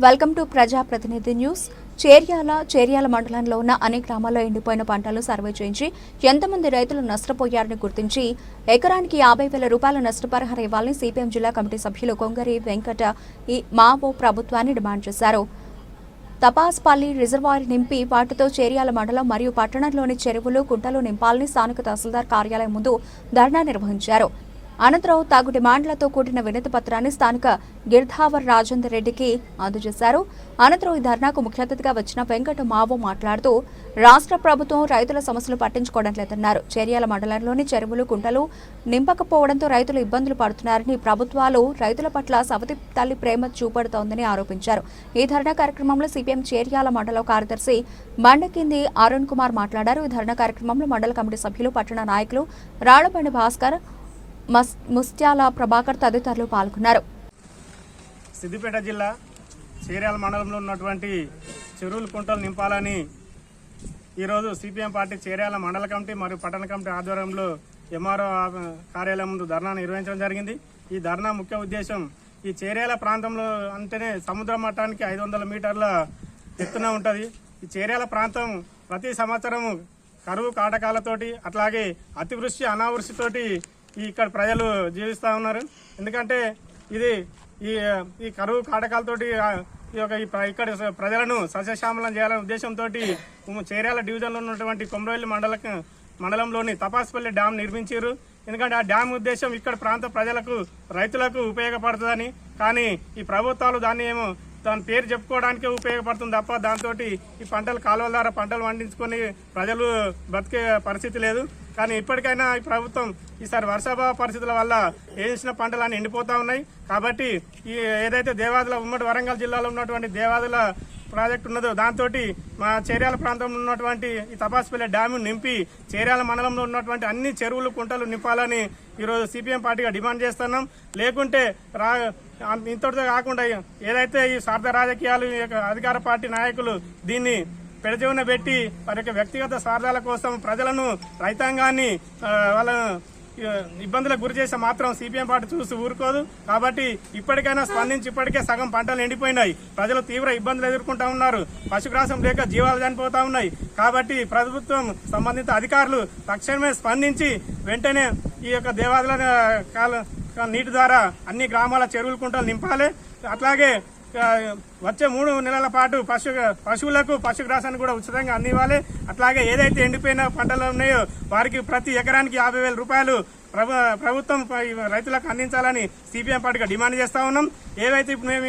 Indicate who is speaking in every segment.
Speaker 1: Welcome to ప్రజాప్రతినిధి news. Cheriyal మండలంలో ఉన్న అన్ని గ్రామాల్లో ఎండిపోయిన పంటలు సర్వే చేయించి ఎంతమంది రైతులు నష్టపోయారని గుర్తించి ఎకరానికి 50,000 రూపాయల నష్టపరిహారం ఇవ్వాలని సిపిఎం జిల్లా కమిటీ సభ్యులు కొంగరి వెంకట మావో ప్రభుత్వాన్ని డిమాండ్ చేశారు. తపాస్పల్లి రిజర్వాయర్ నింపి వాటితో చేర్యాల మండలం మరియు పట్టణంలోని చెరువులు, కుంటలు నింపాలని స్థానిక తహసీల్దార్ కార్యాలయం ముందు ధర్నా నిర్వహించారు. అనంతరం తాగు డిమాండ్లతో కూడిన వినతి పత్రాన్ని స్థానిక గిర్ధావర్ రాజేందర్ రెడ్డికి అందజేశారు. అనంతరం ఈ ధర్నాకు ముఖ్య అతిథిగా వచ్చిన వెంకట మావో మాట్లాడుతూ రాష్ట్ర ప్రభుత్వం రైతుల సమస్యలు పట్టించుకోవడం లేదన్నారు. చేర్యాల మండలంలోని చెరువులు, కుంటలు నింపకపోవడంతో రైతులు ఇబ్బందులు పడుతున్నారని, ప్రభుత్వాలు రైతుల పట్ల సవతి తల్లి ప్రేమ చూపెడుతోందని ఆరోపించారు. ఈ ధర్నా కార్యక్రమంలో సిపిఎం చేర్యాల మండల కార్యదర్శి బండకింది అరుణ్ కుమార్ మాట్లాడారు. ఈ ధర్నా కార్యక్రమంలో మండల కమిటీ సభ్యులు, పట్టణ నాయకులు రాళ్లబండి భాస్కర్, ముస్త్యాల ప్రభాకర్ తదితరులు పాల్గొన్నారు.
Speaker 2: సిద్దిపేట జిల్లా చేర్యాల మండలంలో ఉన్నటువంటి చెరువులు, కుంటలు నింపాలని ఈరోజు సిపిఎం పార్టీ చేర్యాల మండల కమిటీ మరియు పట్టణ కమిటీ ఆధ్వర్యంలో ఎంఆర్ఓ కార్యాలయం ముందు ధర్నా నిర్వహించడం జరిగింది. ఈ ధర్నా ముఖ్య ఉద్దేశం, ఈ చేర్యాల ప్రాంతంలో అంటేనే సముద్ర మట్టానికి 500 మీటర్ల ఎత్తున ఉంటుంది. ఈ చేర్యాల ప్రాంతం ప్రతి సంవత్సరం కరువు కాటకాలతోటి, అట్లాగే అతివృష్టి అనావృష్టితోటి ఇక్కడ ప్రజలు జీవిస్తూ ఉన్నారు. ఎందుకంటే ఇది ఈ కరువు కాటకాలతోటి ఇక్కడ ప్రజలను సస్యశ్యామలం చేయాలనే ఉద్దేశంతో చేర్యాల డివిజన్లో ఉన్నటువంటి కొమరవెల్లి మండలంలోని తపాస్పల్లి డ్యామ్ నిర్మించారు. ఎందుకంటే ఆ డ్యామ్ ఉద్దేశం ఇక్కడ ప్రాంత ప్రజలకు, రైతులకు ఉపయోగపడుతుందని. కానీ ఈ ప్రభుత్వాలు దాని పేరు చెప్పుకోవడానికే ఉపయోగపడుతుంది తప్ప దాంతో ఈ పంటలు కాలువల ద్వారా పంటలు పండించుకొని ప్రజలు బతికే పరిస్థితి లేదు. కానీ ఇప్పటికైనా ఈ ప్రభుత్వం ఈసారి వర్షాభావ పరిస్థితుల వల్ల వేసిన పంటలన్నీ ఎండిపోతా ఉన్నాయి. కాబట్టి ఏదైతే దేవాదుల ఉమ్మడి వరంగల్ జిల్లాలో ఉన్నటువంటి దేవాదుల ప్రాజెక్టు ఉన్నదో దాంతో మా చేర్యాల ప్రాంతంలో ఉన్నటువంటి ఈ తపాస్పల్లి డ్యాము నింపి చేర్యాల మండలంలో ఉన్నటువంటి అన్ని చెరువులు, కుంటలు నింపాలని ఈరోజు సిపిఎం పార్టీగా డిమాండ్ చేస్తున్నాం. లేకుంటే ఇంతటితో కాకుండా ఏదైతే ఈ స్వార్థ రాజకీయాలు అధికార పార్టీ నాయకులు దీన్ని పెడచెవిన పెట్టి వారి యొక్క వ్యక్తిగత స్వార్థాల కోసం ప్రజలను, రైతాంగాన్ని వాళ్ళ ఇబ్బందులకు గురి చేస్తే మాత్రం సిపిఎం పార్టీ చూసి ఊరుకోదు. కాబట్టి ఇప్పటికైనా స్పందించి, ఇప్పటికే సగం పంటలు ఎండిపోయినాయి, ప్రజలు తీవ్ర ఇబ్బందులు ఎదుర్కొంటా ఉన్నారు, పశుగ్రాసం లేక జీవాలు చనిపోతా ఉన్నాయి. కాబట్టి ప్రభుత్వం, సంబంధిత అధికారులు తక్షణమే స్పందించి వెంటనే ఈ యొక్క దేవాదుల నీటి ద్వారా అన్ని గ్రామాల చెరువులు, కుంటలు నింపాలి. అట్లాగే వచ్చే 3 నెలల పాటు పశువులకు పశుగ్రాసాన్ని కూడా ఉచితంగా అందివ్వాలి. అట్లాగే ఏదైతే ఎండిపోయిన పంటలు ఉన్నాయో వారికి ప్రతి ఎకరానికి 50,000 రూపాయలు ప్రభుత్వం రైతులకు అందించాలని సిపిఎం పార్టీగా డిమాండ్ చేస్తా ఉన్నాం. ఏవైతే ఇప్పుడు మేము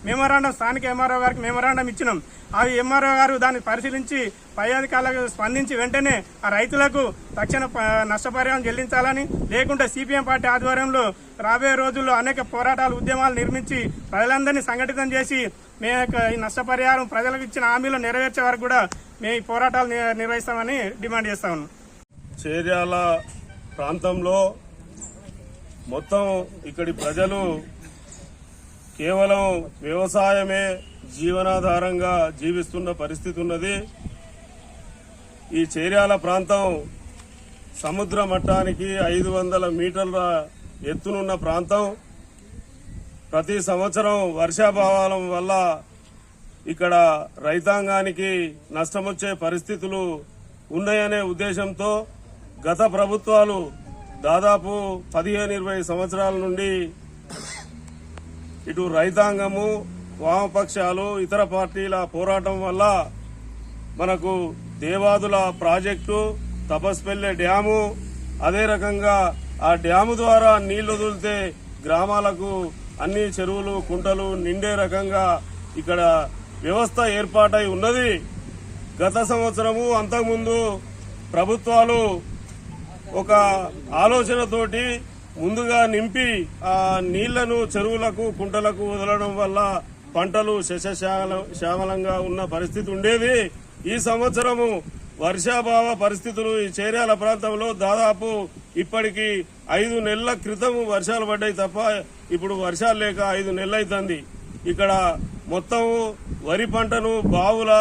Speaker 2: మెమోరాండం, స్థానిక ఎంఆర్ఓ గారికి మెమోరాండం ఇచ్చినాం, అవి ఎంఆర్ఓ గారు దాన్ని పరిశీలించి పై అధికారులకు స్పందించి వెంటనే ఆ రైతులకు తక్షణ నష్టపరిహారం చెల్లించాలని, లేకుంటే సిపిఎం పార్టీ ఆధ్వర్యంలో రాబోయే రోజుల్లో అనేక పోరాటాలు, ఉద్యమాలు నిర్మించి ప్రజలందరినీ సంఘటితం చేసి మేము ఈ నష్టపరిహారం ప్రజలకు ఇచ్చిన హామీలు నెరవేర్చే వరకు కూడా మేము ఈ పోరాటాలు నిర్వహిస్తామని డిమాండ్ చేస్తా ఉన్నాం.
Speaker 3: చేర్యాల ప్రాంతంలో మొత్తం ఇక్కడి ప్రజలు కేవలం వ్యవసాయమే జీవనాధారంగా జీవిస్తున్న పరిస్థితి ఉన్నది. ఈ చేర్యాల ప్రాంతం సముద్ర మట్టానికి 500 మీటర్ల ఎత్తునున్న ప్రాంతం. ప్రతి సంవత్సరం వర్షాభావం వల్ల ఇక్కడ రైతాంగానికి నష్టమొచ్చే పరిస్థితులు ఉన్నాయనే ఉద్దేశంతో గత ప్రభుత్వాలు దాదాపు 15-20 సంవత్సరాల నుండి ఇటు రైతాంగము, వామపక్షాలు, ఇతర పార్టీల పోరాటం వల్ల మనకు దేవాదుల ప్రాజెక్టు, తపస్పల్లి డ్యాము, అదే రకంగా ఆ డ్యాము ద్వారా నీళ్లు వదిలితే గ్రామాలకు అన్ని చెరువులు, కుంటలు నిండే రకంగా ఇక్కడ వ్యవస్థ ఏర్పాటై ఉన్నది. గత సంవత్సరము, అంతకుముందు ప్రభుత్వాలు ఒక ఆలోచనతోటి ముందుగా నింపి ఆ నీళ్లను చెరువులకు, కుంటలకు వదలడం వల్ల పంటలు శ్యామలంగా ఉన్న పరిస్థితి ఉండేది. ఈ సంవత్సరము వర్షాభావ పరిస్థితులు ఈ చేర్యాల ప్రాంతంలో దాదాపు ఇప్పటికి 5 నెలల క్రితం వర్షాలు పడ్డాయి తప్ప ఇప్పుడు వర్షాలు లేక 5 నెలలు అవుతుంది. ఇక్కడ మొత్తం వరి పంటను బావుల,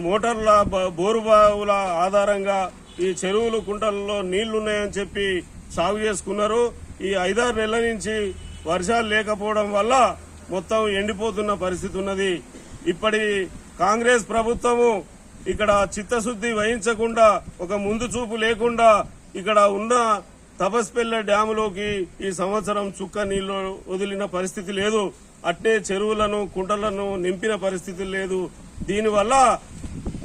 Speaker 3: మోటార్ల, బోరు బావుల ఆధారంగా ఈ చెరువులు, కుంటలలో నీళ్లున్నాయని చెప్పి సాగు చేసుకున్నారు. ఈ 5-6 నెలల నుంచి వర్షాలు లేకపోవడం వల్ల మొత్తం ఎండిపోతున్న పరిస్థితి ఉన్నది. ఇప్పటి కాంగ్రెస్ ప్రభుత్వము ఇక్కడ చిత్తశుద్ధి వహించకుండా, ఒక ముందు చూపు లేకుండా ఇక్కడ ఉన్న తపస్పల్లె డ్యాములోకి ఈ సంవత్సరం చుక్క నీళ్లు వదిలిన పరిస్థితి లేదు. అట్నే చెరువులను కుంటలను నింపిన పరిస్థితి లేదు. దీనివల్ల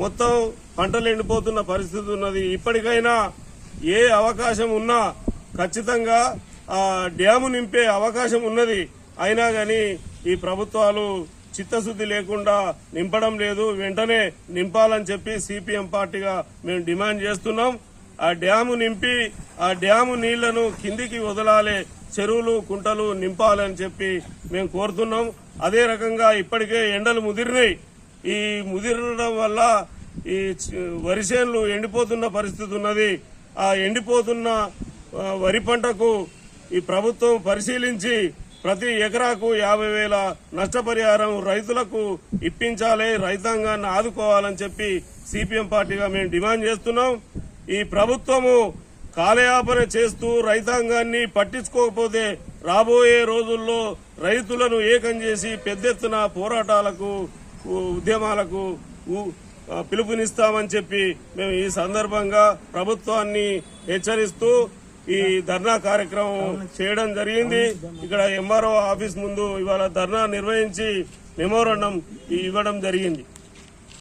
Speaker 3: మొత్తం పంటలు ఎండిపోతున్న పరిస్థితి ఉన్నది. ఇప్పటికైనా ఏ అవకాశం ఉన్నా ఖచ్చితంగా ఆ డ్యాము నింపే అవకాశం ఉన్నది. అయినా గాని ఈ ప్రభుత్వాలు చిత్తశుద్ధి లేకుండా నింపడం లేదు. వెంటనే నింపాలని చెప్పి సిపిఎం పార్టీగా మేము డిమాండ్ చేస్తున్నాం. ఆ డ్యాము నింపి ఆ డ్యాము నీళ్లను కిందికి వదలాలి, చెరువులు కుంటలు నింపాలని చెప్పి మేము కోరుతున్నాం. అదే రకంగా ఇప్పటికే ఎండలు ముదిరినాయి. ఈ ముదిరడం వల్ల ఈ వరి చేనులు ఎండిపోతున్న పరిస్థితి ఉన్నది. ఆ ఎండిపోతున్న వరి పంటకు ఈ ప్రభుత్వం పరిశీలించి ప్రతి ఎకరాకు 50,000 నష్టపరిహారం రైతులకు ఇప్పించాలి, రైతాంగాన్ని ఆదుకోవాలని చెప్పి సిపిఎం పార్టీగా మేము డిమాండ్ చేస్తున్నాం. ఈ ప్రభుత్వము కాలయాపన చేస్తూ రైతాంగాన్ని పట్టించుకోకపోతే రాబోయే రోజుల్లో రైతులను ఏకం చేసి పెద్ద ఎత్తున పోరాటాలకు, ఉద్యమాలకు పిలుపునిస్తామని చెప్పి మేము ఈ సందర్భంగా ప్రభుత్వాన్ని హెచ్చరిస్తూ ఈ ధర్నా కార్యక్రమం చేయడం జరిగింది. ఇక్కడ ఎంఆర్ఓ ఆఫీస్ ముందు ఇవాళ ధర్నా నిర్వహించి మెమోరాండం ఇవ్వడం జరిగింది.